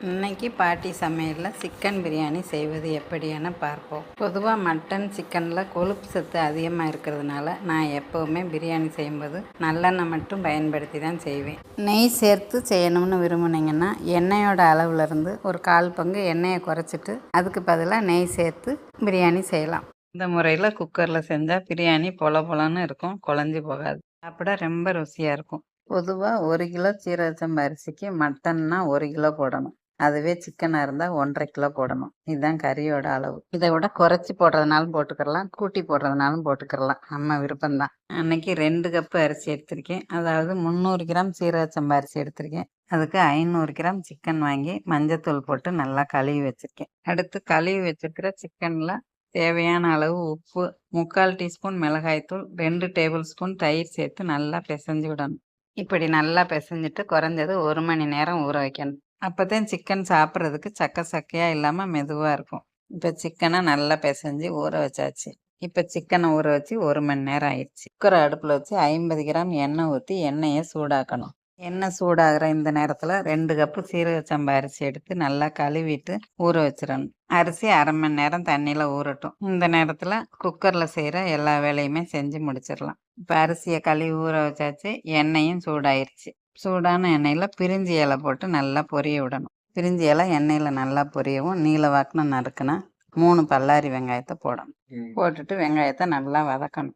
இன்னைக்கு பாட்டி சமையலில் சிக்கன் பிரியாணி செய்வது எப்படின்னு பார்ப்போம். பொதுவாக மட்டன் சிக்கனில் கொழுப்பு சத்து அதிகமாக இருக்கிறதுனால நான் எப்போவுமே பிரியாணி செய்யும்போது நல்லெண்ணெய் மட்டும் பயன்படுத்தி தான் செய்வேன். நெய் சேர்த்து செய்யணும்னு விரும்புனீங்கன்னா எண்ணெயோட அளவுலேருந்து ஒரு 1/4 பங்கு எண்ணெயை குறைச்சிட்டு அதுக்கு பதிலாக நெய் சேர்த்து பிரியாணி செய்யலாம். இந்த முறையில் குக்கரில் செஞ்சால் பிரியாணி பொல பொலன்னு இருக்கும், குழஞ்சி போகாது, சாப்பிட ரொம்ப ருசியாக இருக்கும். பொதுவாக 1 கிலோ சீரக சம்பா அரிசிக்கு மட்டன்னா 1 கிலோ போடணும். அதுவே சிக்கனாக இருந்தால் 1.5 கிலோ போடணும். இதுதான் கறியோட அளவு. இதை விட குறைச்சி போடுறதுனாலும் போட்டுக்கிறலாம், கூட்டி போடுறதுனாலும் போட்டுக்கிறலாம், நம்ம விருப்பம்தான். அன்னைக்கு 2 கப்பு அரிசி எடுத்திருக்கேன். அதாவது 300 கிராம் சீரக சம்பா அரிசி எடுத்திருக்கேன். அதுக்கு 500 கிராம் சிக்கன் வாங்கி மஞ்சத்தூள் போட்டு நல்லா கழுவி வச்சிருக்கேன். அடுத்து கழுவி வச்சிருக்கிற சிக்கனில் தேவையான அளவு உப்பு, 3/4 டீஸ்பூன் மிளகாய்த்தூள், 2 டேபிள் ஸ்பூன் தயிர் சேர்த்து நல்லா பிசைஞ்சு விடணும். இப்படி நல்லா பிசைஞ்சிட்டு குறைஞ்சது 1 மணி நேரம் ஊற வைக்கணும். அப்போதான் சிக்கன் சாப்பிட்றதுக்கு சக்கையாக இல்லாமல் மெதுவாக இருக்கும். இப்போ சிக்கனை நல்லா பிசைஞ்சு ஊற வச்சாச்சு. இப்போ சிக்கனை ஊற வச்சு 1 மணி நேரம் ஆயிடுச்சு. குக்கரை அடுப்பில் வச்சு 50 கிராம் எண்ணெய் ஊற்றி எண்ணெயை சூடாக்கணும். எண்ணெய் சூடாகிற இந்த நேரத்தில் 2 கப்பு சீரக சம்பா அரிசி எடுத்து நல்லா கழுவிட்டு ஊற வச்சிடணும். அரிசி 1/2 மணி நேரம் தண்ணியில் ஊறட்டும். இந்த நேரத்தில் குக்கரில் செய்கிற எல்லா வேலையுமே செஞ்சு முடிச்சிடலாம். இப்போ அரிசியை கழுவி ஊற வச்சாச்சு. எண்ணெயும் சூடாயிருச்சு. சூடான எண்ணெயில் பிரிஞ்சி இலை போட்டு நல்லா பொரிய விடணும். பிரிஞ்சி இலை எண்ணெயில் நல்லா பொரியவும் நீல வாக்கின நறுக்குனா 3 பல்லாரி வெங்காயத்தை போடணும். போட்டுட்டு வெங்காயத்தை நல்லா வதக்கணும்.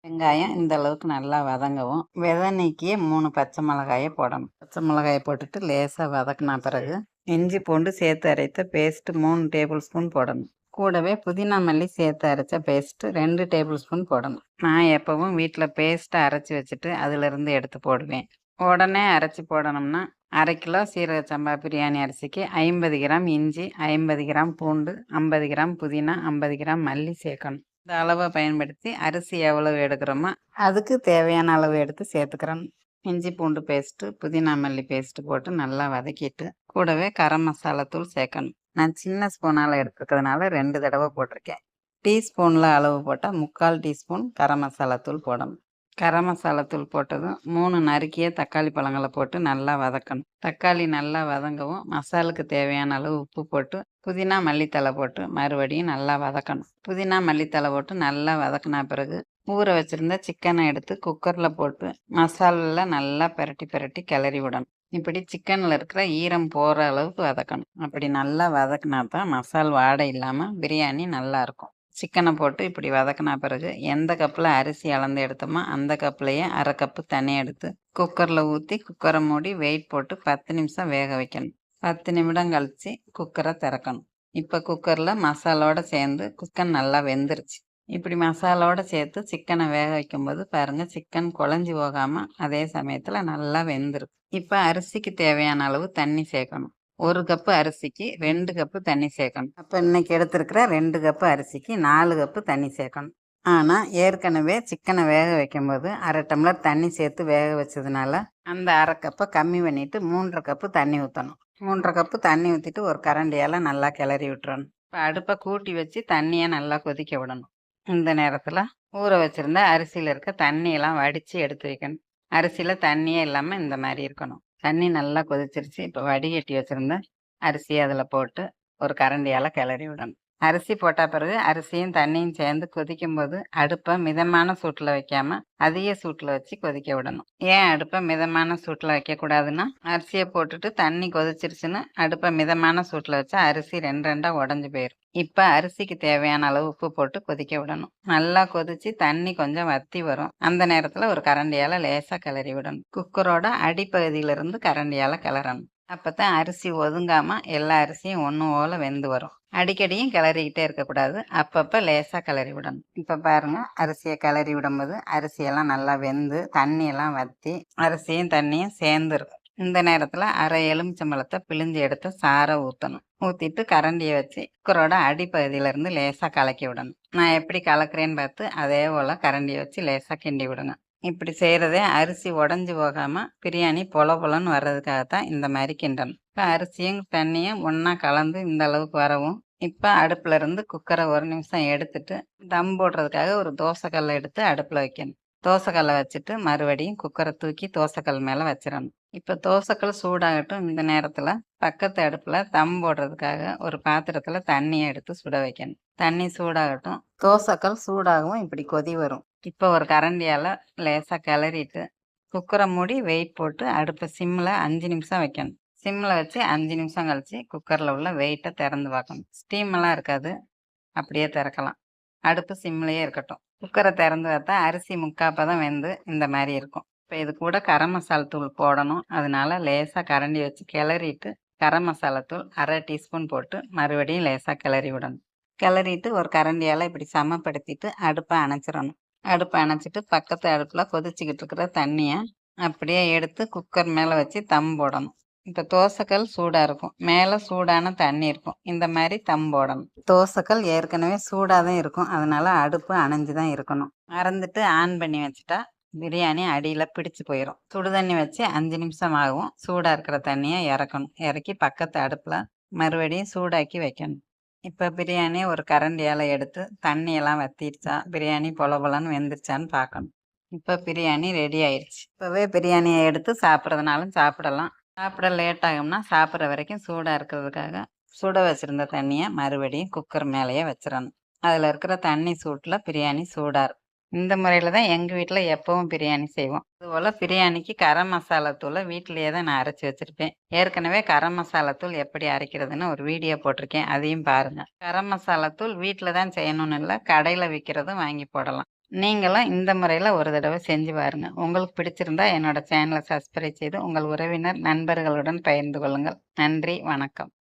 வெங்காயம் இந்த அளவுக்கு நல்லா வதங்கவும் விதை நீக்கிய 3 பச்சை மிளகாயை போடணும். பச்சை மிளகாயை போட்டுட்டு லேசாக வதக்கின பிறகு இஞ்சி பூண்டு சேர்த்து அரைத்த பேஸ்ட்டு 3 டேபிள் ஸ்பூன் போடணும். கூடவே புதினா மல்லி சேர்த்து அரைச்ச பேஸ்ட்டு 2 டேபிள் ஸ்பூன் போடணும். நான் எப்பவும் வீட்டில் பேஸ்ட்டை அரைச்சி வச்சுட்டு அதிலிருந்து எடுத்து போடுவேன். உடனே அரைச்சி போடணும்னா 1/2 கிலோ சீரக சம்பா பிரியாணி அரிசிக்கு 50 கிராம் இஞ்சி, 50 கிராம் பூண்டு, 50 கிராம் புதினா, 50 கிராம் மல்லி சேர்க்கணும். இந்த அளவை பயன்படுத்தி அரிசி எவ்வளவு எடுக்கிறோமோ அதுக்கு தேவையான அளவு எடுத்து சேர்த்துக்கிறோம். இஞ்சி பூண்டு பேஸ்ட்டு, புதினா மல்லி பேஸ்ட்டு போட்டு நல்லா வதக்கிட்டு கூடவே கரம் மசாலா தூள் சேர்க்கணும். நான் சின்ன ஸ்பூனால் எடுத்துக்கிறதுனால 2 தடவை போட்டிருக்கேன். டீஸ்பூனில் அளவு போட்டால் 3/4 டீஸ்பூன் கரம் மசாலா தூள் போடணும். கரம் மசாலா தூள் போட்டதும் 3 நறுக்கிய தக்காளி பழங்களை போட்டு நல்லா வதக்கணும். தக்காளி நல்லா வதங்கவும் மசாலுக்கு தேவையான அளவு உப்பு போட்டு புதினா மல்லித்தலை போட்டு மறுபடியும் நல்லா வதக்கணும். புதினா மல்லித்தலை போட்டு நல்லா வதக்கின பிறகு ஊற வச்சுருந்த சிக்கனை எடுத்து குக்கரில் போட்டு மசாலில் நல்லா பிரட்டி கிளறி விடணும். இப்படி சிக்கனில் இருக்கிற ஈரம் போகிற அளவுக்கு வதக்கணும். அப்படி நல்லா வதக்கினா தான் மசால் வாடை இல்லாமல் பிரியாணி நல்லாயிருக்கும். சிக்கனை போட்டு இப்படி வதக்கின பிறகு எந்த கப்பில் அரிசி அளந்து எடுத்தோமோ அந்த கப்லேயே 1/2 கப்பு தண்ணி எடுத்து குக்கரில் ஊற்றி குக்கரை மூடி வெயிட் போட்டு 10 நிமிஷம் வேக வைக்கணும். 10 நிமிடம் கழித்து குக்கரை திறக்கணும். இப்போ குக்கரில் மசாலோடு சேர்ந்து சிக்கன் நல்லா வெந்துருச்சு. இப்படி மசாலோடு சேர்த்து சிக்கனை வேக வைக்கும்போது பாருங்கள், சிக்கன் குழஞ்சி போகாமல் அதே சமயத்தில் நல்லா வெந்துருக்கு. இப்போ அரிசிக்கு தேவையான அளவு தண்ணி சேர்க்கணும். 1 கப்பு அரிசிக்கு 2 கப்பு தண்ணி சேர்க்கணும். அப்போ இன்னைக்கு எடுத்துருக்கிற 2 கப்பு அரிசிக்கு 4 கப்பு தண்ணி சேர்க்கணும். ஆனால் ஏற்கனவே சிக்கனை வேக வைக்கும்போது 1/2 டம்ளர் தண்ணி சேர்த்து வேக வச்சதுனால அந்த 1/2 கப்பை கம்மி பண்ணிவிட்டு 3/2 கப்பு தண்ணி ஊற்றணும். 3/2 கப்பு தண்ணி ஊற்றிட்டு ஒரு கரண்டியால் நல்லா கிளறி விட்டுறணும். இப்போ அடுப்பை கூட்டி வச்சு தண்ணியை நல்லா கொதிக்க விடணும். இந்த நேரத்தில் ஊற வச்சுருந்த அரிசியில் இருக்க தண்ணியெல்லாம் வடித்து எடுத்து வைக்கணும். அரிசியில் தண்ணியே இல்லாமல் இந்த மாதிரி இருக்கணும். தண்ணி நல்லா கொதிச்சிருச்சு. இப்போ வடிகட்டி வச்சுருந்த அரிசியை அதில் போட்டு ஒரு கரண்டியால் கிளறி விடணும். அரிசி போட்ட பிறகு அரிசியும் தண்ணியும் சேர்ந்து கொதிக்கும்போது அடுப்பை மிதமான சூட்டில் வைக்காமல் அதிக சூட்டில் வச்சு கொதிக்க விடணும். ஏன் அடுப்பை மிதமான சூட்டில் வைக்கக்கூடாதுன்னா, அரிசியை போட்டுட்டு தண்ணி கொதிச்சிருச்சுன்னு அடுப்பை மிதமான சூட்டில் வச்சா அரிசி 2 உடஞ்சி போயிடும். இப்போ அரிசிக்கு தேவையான அளவு உப்பு போட்டு கொதிக்க விடணும். நல்லா கொதிச்சு தண்ணி கொஞ்சம் வத்தி வரும். அந்த நேரத்தில் ஒரு கரண்டியால் லேசாக கிளறி விடணும். குக்கரோட அடிப்பகுதியிலிருந்து கரண்டியால் கிளறணும். அப்போ தான் அரிசி ஒதுங்காமல் எல்லா அரிசியும் ஒன்று போல் வெந்து வரும். அடிக்கடியும் கிளறிக்கிட்டே இருக்கக்கூடாது, அப்பப்போ லேசாக கிளறி விடணும். இப்போ பாருங்கள், அரிசியை கிளறி விடும்போது அரிசியெல்லாம் நல்லா வெந்து தண்ணியெல்லாம் வற்றி அரிசியும் தண்ணியும் சேர்ந்துருக்கும். இந்த நேரத்தில் 1/2 எலுமிச்சம்பழத்தை பிழிஞ்சு எடுத்து சாறை ஊற்றணும். ஊற்றிட்டு கரண்டியை வச்சு குக்கரோட அடிப்பகுதியிலேருந்து லேசாக கலக்கி விடணும். நான் எப்படி கலக்கிறேன்னு பார்த்து அதே போல் கரண்டியை வச்சு லேசாக கிண்டி விடுங்க. இப்படி செய்கிறதே அரிசி உடஞ்சி போகாமல் பிரியாணி பொல பொலன்னு வர்றதுக்காகத்தான் இந்த மாதிரி கிண்டணும். இப்போ அரிசியும் தண்ணியும் ஒன்றா கலந்து இந்த அளவுக்கு வரவும் இப்போ அடுப்பில் இருந்து குக்கரை 1 நிமிஷம் எடுத்துட்டு தம் போடுறதுக்காக ஒரு தோசைக்கல்லை எடுத்து அடுப்பில் வைக்கணும். தோசைக்கல்லை வச்சுட்டு மறுபடியும் குக்கரை தூக்கி தோசைக்கல் மேலே வச்சிடணும். இப்போ தோசைக்கல் சூடாகட்டும். இந்த நேரத்தில் பக்கத்து அடுப்பில் தம் போடுறதுக்காக ஒரு பாத்திரத்தில் தண்ணியை எடுத்து சுட வைக்கணும். தண்ணி சூடாகட்டும். தோசைக்கல் சூடாகவும் இப்படி கொதி வரும். இப்போ ஒரு கரண்டியால் லேசாக கிளறிட்டு குக்கரை மூடி வெயிட் போட்டு அடுப்பை சிம்மில் 5 நிமிஷம் வைக்கணும். சிம்மில் வச்சு 5 நிமிஷம் கழித்து குக்கரில் உள்ள வெயிட்டை திறந்து பார்க்கணும். ஸ்டீமெல்லாம் இருக்காது, அப்படியே திறக்கலாம். அடுப்பு சிம்லேயே இருக்கட்டும். குக்கரை திறந்து பார்த்தா அரிசி முக்காப்பதம் வெந்து இந்த மாதிரி இருக்கும். இப்போ இது கூட கரம் மசாலா தூள் போடணும். அதனால லேசாக கரண்டி வச்சு கிளறிட்டு கரம் மசாலா தூள் 1/2 டீஸ்பூன் போட்டு மறுபடியும் லேசாக கிளறி விடணும். கிளறிட்டு ஒரு கரண்டியால் இப்படி சமப்படுத்திட்டு அடுப்பை அணைச்சிடணும். அடுப்பை அணைச்சிட்டு பக்கத்து அடுப்பில் கொதிச்சுக்கிட்டு இருக்கிற தண்ணியை அப்படியே எடுத்து குக்கர் மேலே வச்சு தம் போடணும். இப்போ தோசைக்கல் சூடாக இருக்கும், மேலே சூடான தண்ணி இருக்கும். இந்த மாதிரி தம் போடணும். தோசைக்கல் ஏற்கனவே சூடாக தான் இருக்கும், அதனால அடுப்பு அணைஞ்சு தான் இருக்கணும். மறந்துட்டு ஆன் பண்ணி வச்சுட்டா பிரியாணி அடியில் பிடிச்சு போயிடும். சுடு தண்ணி வச்சு 5 நிமிஷம் ஆகும். சூடாக இருக்கிற தண்ணியை இறக்கணும். இறக்கி பக்கத்து அடுப்பில் மறுபடியும் சூடாக்கி வைக்கணும். இப்போ பிரியாணி ஒரு கரண்டியால் எடுத்து தண்ணியெல்லாம் வற்றிடுச்சா, பிரியாணி பொல பொலன்னு வெந்துருச்சான்னு பார்க்கணும். இப்போ பிரியாணி ரெடி ஆயிடுச்சு. இப்போவே பிரியாணியை எடுத்து சாப்பிட்றதுனாலும் சாப்பிடலாம். சாப்பிட லேட் ஆகும்னா சாப்பிட்ற வரைக்கும் சூடாக இருக்கிறதுக்காக சுட வச்சுருந்த தண்ணியை மறுபடியும் குக்கர் மேலேயே வச்சிடணும். அதில் இருக்கிற தண்ணி சூட்டில் பிரியாணி சூடாக இருக்கும். இந்த முறையில் தான் எங்கள் வீட்டில் எப்பவும் பிரியாணி செய்வோம். அதுபோல் பிரியாணிக்கு கரம் மசாலா தூளை வீட்டிலேயே தான் நான் அரைச்சி வச்சுருப்பேன். ஏற்கனவே கரம் மசாலா தூள் எப்படி அரைக்கிறதுன்னு ஒரு வீடியோ போட்டிருக்கேன், அதையும் பாருங்கள். கரம் மசாலா தூள் வீட்டில் தான் செய்யணும்னு இல்லை, கடையில் விற்கிறதும் வாங்கி போடலாம். நீங்களும் இந்த முறையில் ஒரு தடவை செஞ்சு பாருங்கள். உங்களுக்கு பிடிச்சிருந்தா என்னோட சேனலை சப்ஸ்கிரைப் செய்து உங்கள் உறவினர் நண்பர்களுடன் பகிர்ந்து கொள்ளுங்கள். நன்றி, வணக்கம்.